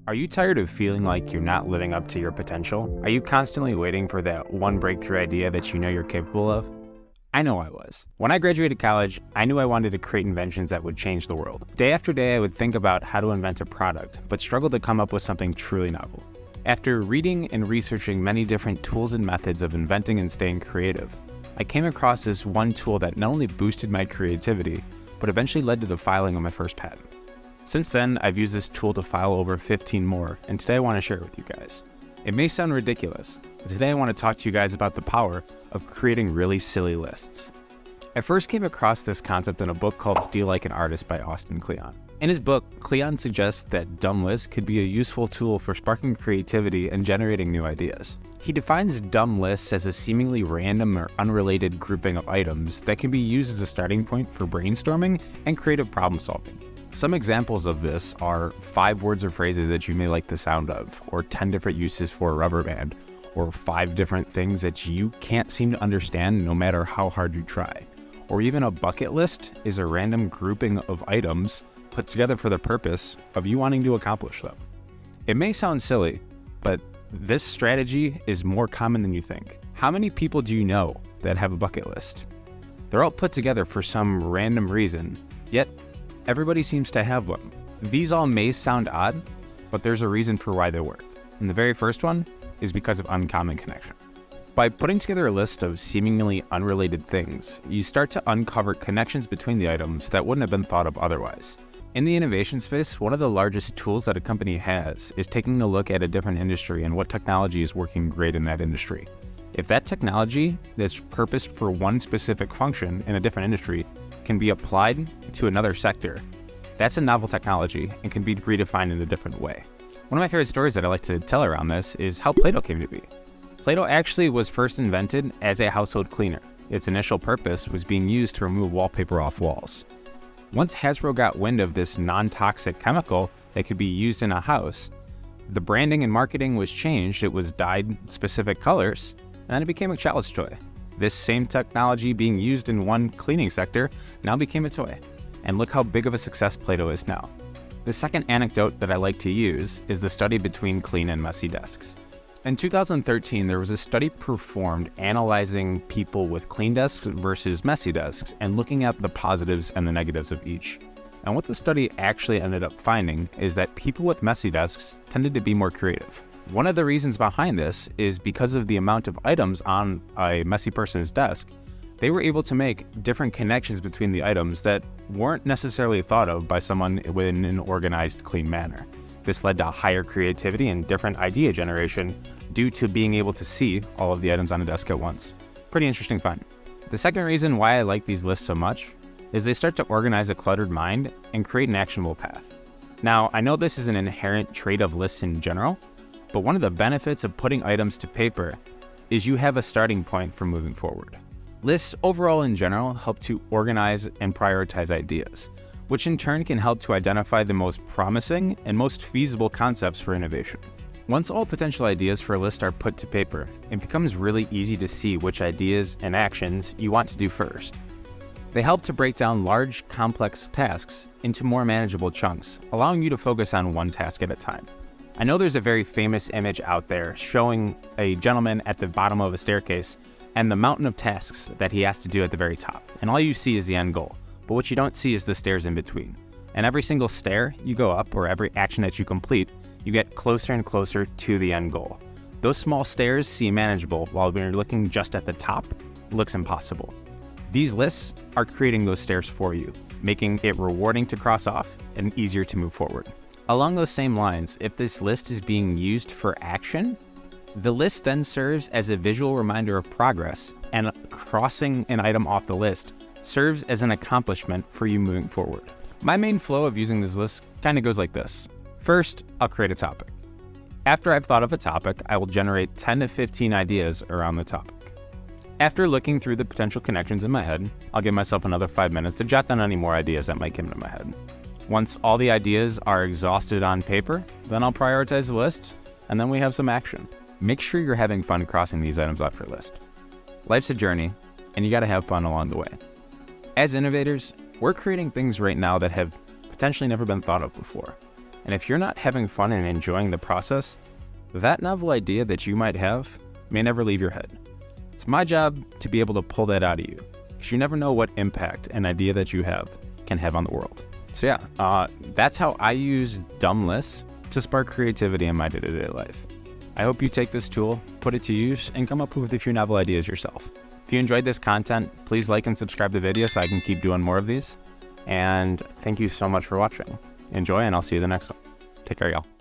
Are you tired of feeling like you're not living up to your potential? Are you constantly waiting for that one breakthrough idea that you know you're capable of? I know I was. When I graduated college, I knew I wanted to create inventions that would change the world. Day after day, I would think about how to invent a product, but struggled to come up with something truly novel. After reading and researching many different tools and methods of inventing and staying creative, I came across this one tool that not only boosted my creativity, but eventually led to the filing of my first patent. Since then, I've used this tool to file over 15 more, and today I want to share it with you guys. It may sound ridiculous, but today I want to talk to you guys about the power of creating really silly lists. I first came across this concept in a book called Steal Like an Artist by Austin Kleon. In his book, Kleon suggests that dumb lists could be a useful tool for sparking creativity and generating new ideas. He defines dumb lists as a seemingly random or unrelated grouping of items that can be used as a starting point for brainstorming and creative problem solving. Some examples of this are 5 words or phrases that you may like the sound of, or 10 different uses for a rubber band, or 5 different things that you can't seem to understand no matter how hard you try. Or even a bucket list is a random grouping of items put together for the purpose of you wanting to accomplish them. It may sound silly, but this strategy is more common than you think. How many people do you know that have a bucket list? They're all put together for some random reason, yet everybody seems to have one. These all may sound odd, but there's a reason for why they work. And the very first one is because of uncommon connection. By putting together a list of seemingly unrelated things, you start to uncover connections between the items that wouldn't have been thought of otherwise. In the innovation space, one of the largest tools that a company has is taking a look at a different industry and what technology is working great in that industry. If that technology that's purposed for one specific function in a different industry can be applied to another sector, that's a novel technology and can be redefined in a different way. One of my favorite stories that I like to tell around this is how Play-Doh came to be. Play-Doh actually was first invented as a household cleaner. Its initial purpose was being used to remove wallpaper off walls. Once Hasbro got wind of this non-toxic chemical that could be used in a house, the branding and marketing was changed. It was dyed specific colors, and then it became a child's toy. This same technology being used in one cleaning sector now became a toy. And look how big of a success Play-Doh is now. The second anecdote that I like to use is the study between clean and messy desks. In 2013, there was a study performed analyzing people with clean desks versus messy desks and looking at the positives and the negatives of each. And what the study actually ended up finding is that people with messy desks tended to be more creative. One of the reasons behind this is because of the amount of items on a messy person's desk, they were able to make different connections between the items that weren't necessarily thought of by someone within an organized, clean manner. This led to higher creativity and different idea generation due to being able to see all of the items on a desk at once. Pretty interesting find. The second reason why I like these lists so much is they start to organize a cluttered mind and create an actionable path. Now, I know this is an inherent trait of lists in general, but one of the benefits of putting items to paper is you have a starting point for moving forward. Lists overall in general help to organize and prioritize ideas, which in turn can help to identify the most promising and most feasible concepts for innovation. Once all potential ideas for a list are put to paper, it becomes really easy to see which ideas and actions you want to do first. They help to break down large, complex tasks into more manageable chunks, allowing you to focus on one task at a time. I know there's a very famous image out there showing a gentleman at the bottom of a staircase and the mountain of tasks that he has to do at the very top. And all you see is the end goal, but what you don't see is the stairs in between. And every single stair you go up, or every action that you complete, you get closer and closer to the end goal. Those small stairs seem manageable, while when you're looking just at the top, it looks impossible. These lists are creating those stairs for you, making it rewarding to cross off and easier to move forward. Along those same lines, if this list is being used for action, the list then serves as a visual reminder of progress, and crossing an item off the list serves as an accomplishment for you moving forward. My main flow of using this list kind of goes like this. First, I'll create a topic. After I've thought of a topic, I will generate 10 to 15 ideas around the topic. After looking through the potential connections in my head, I'll give myself another 5 minutes to jot down any more ideas that might come into my head. Once all the ideas are exhausted on paper, then I'll prioritize the list, and then we have some action. Make sure you're having fun crossing these items off your list. Life's a journey, and you gotta have fun along the way. As innovators, we're creating things right now that have potentially never been thought of before. And if you're not having fun and enjoying the process, that novel idea that you might have may never leave your head. It's my job to be able to pull that out of you, because you never know what impact an idea that you have can have on the world. So yeah, that's how I use dumb lists to spark creativity in my day-to-day life. I hope you take this tool, put it to use, and come up with a few novel ideas yourself. If you enjoyed this content, please like and subscribe to the video so I can keep doing more of these. And thank you so much for watching. Enjoy, and I'll see you the next one. Take care, y'all.